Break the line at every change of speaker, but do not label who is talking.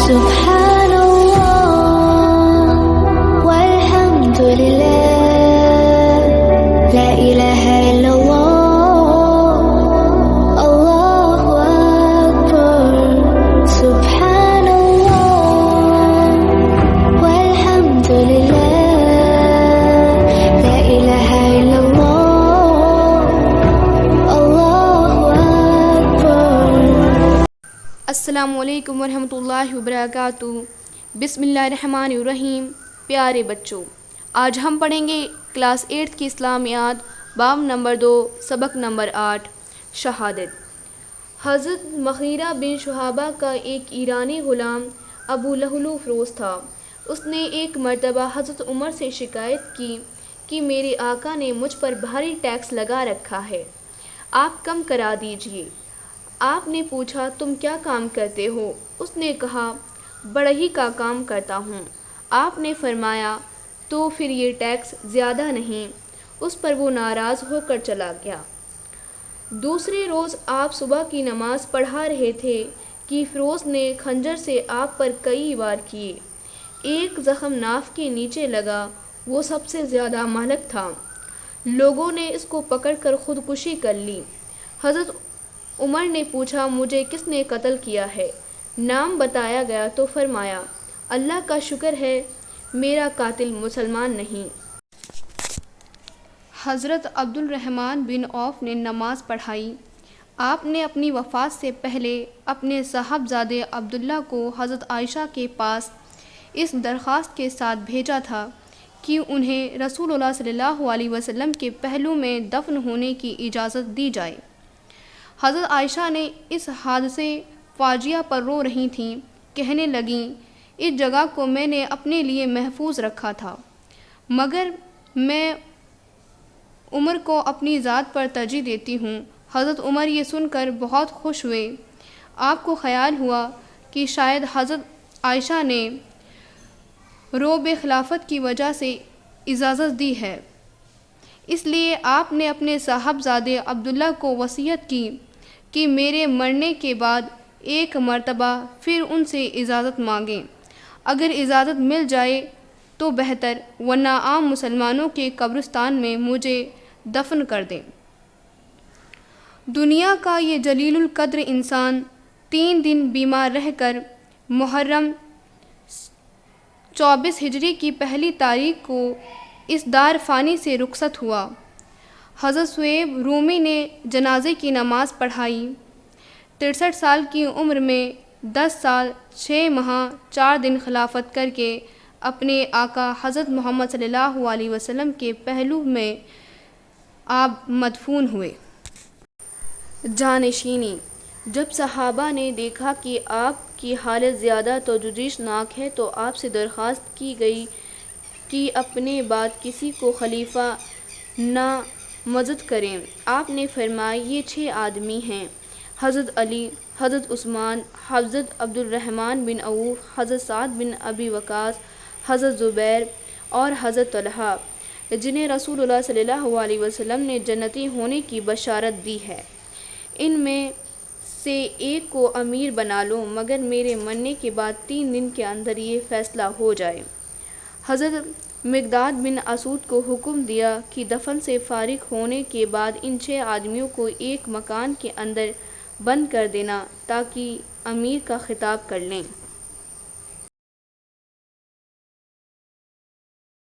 سبحان اللہ والحمد للہ لا الہ الا اللہ اللہ اکبر سبحان اللہ والحمد للہ لا الہ الا اللہ اللہ اکبر۔
السلام علیکم ورحمۃ اللہ وبرکاتہ۔ بسم اللہ الرحمن الرحیم۔ پیارے بچوں، آج ہم پڑھیں گے کلاس 8 کی اسلامیات، باب نمبر 2، سبق نمبر 8، شہادت۔ حضرت مغیرہ بن شعبہ کا ایک ایرانی غلام ابو لہلو فروز تھا۔ اس نے ایک مرتبہ حضرت عمر سے شکایت کی کہ میرے آقا نے مجھ پر بھاری ٹیکس لگا رکھا ہے، آپ کم کرا دیجئے۔ آپ نے پوچھا تم کیا کام کرتے ہو؟ اس نے کہا بڑھئی کا کام کرتا ہوں۔ آپ نے فرمایا تو پھر یہ ٹیکس زیادہ نہیں؟ اس پر وہ ناراض ہو کر چلا گیا۔ دوسرے روز آپ صبح کی نماز پڑھا رہے تھے کہ فیروز نے خنجر سے آپ پر کئی وار کیے۔ ایک زخم ناف کے نیچے لگا، وہ سب سے زیادہ مہلک تھا۔ لوگوں نے اس کو پکڑ کر خودکشی کر لی۔ حضرت عمر نے پوچھا مجھے کس نے قتل کیا ہے؟ نام بتایا گیا تو فرمایا اللہ کا شکر ہے میرا قاتل مسلمان نہیں۔ حضرت عبد الرحمن بن عوف نے نماز پڑھائی۔ آپ نے اپنی وفات سے پہلے اپنے صاحبزادے عبداللہ کو حضرت عائشہ کے پاس اس درخواست کے ساتھ بھیجا تھا کہ انہیں رسول اللہ صلی اللہ علیہ وسلم کے پہلو میں دفن ہونے کی اجازت دی جائے۔ حضرت عائشہ نے اس حادثے فاجعہ پر رو رہی تھیں، کہنے لگیں اس جگہ کو میں نے اپنے لیے محفوظ رکھا تھا، مگر میں عمر کو اپنی ذات پر ترجیح دیتی ہوں۔ حضرت عمر یہ سن کر بہت خوش ہوئے۔ آپ کو خیال ہوا کہ شاید حضرت عائشہ نے رعب خلافت کی وجہ سے اجازت دی ہے، اس لیے آپ نے اپنے صاحبزادے عبداللہ کو وصیت کی کہ میرے مرنے کے بعد ایک مرتبہ پھر ان سے اجازت مانگیں، اگر اجازت مل جائے تو بہتر، ورنہ عام مسلمانوں کے قبرستان میں مجھے دفن کر دیں۔ دنیا کا یہ جلیل القدر انسان 3 دن بیمار رہ کر محرم 24 ہجری کی پہلی تاریخ کو اس دار فانی سے رخصت ہوا۔ حضرت صہیب رومی نے جنازے کی نماز پڑھائی۔ 63 سال کی عمر میں 10 سال 6 ماہ 4 دن خلافت کر کے اپنے آقا حضرت محمد صلی اللہ علیہ وسلم کے پہلو میں آپ مدفون ہوئے۔ جانشینی۔ جب صحابہ نے دیکھا کہ آپ کی حالت زیادہ تشویشناک ہے تو آپ سے درخواست کی گئی کہ اپنے بعد کسی کو خلیفہ نامزد کریں۔ آپ نے فرمایا یہ 6 آدمی ہیں، حضرت علی، حضرت عثمان، حضرت عبد الرحمن بن عوف، حضرت سعد بن ابی وقاص، حضرت زبیر اور حضرت طلحہ، جنہیں رسول اللہ صلی اللہ علیہ وسلم نے جنتی ہونے کی بشارت دی ہے۔ ان میں سے ایک کو امیر بنا لو، مگر میرے مرنے کے بعد 3 دن کے اندر یہ فیصلہ ہو جائے۔ حضرت مقداد بن اسود کو حکم دیا کہ دفن سے فارغ ہونے کے بعد ان 6 آدمیوں کو ایک مکان کے اندر بند کر دینا تاکہ امیر کا خطاب کر لیں۔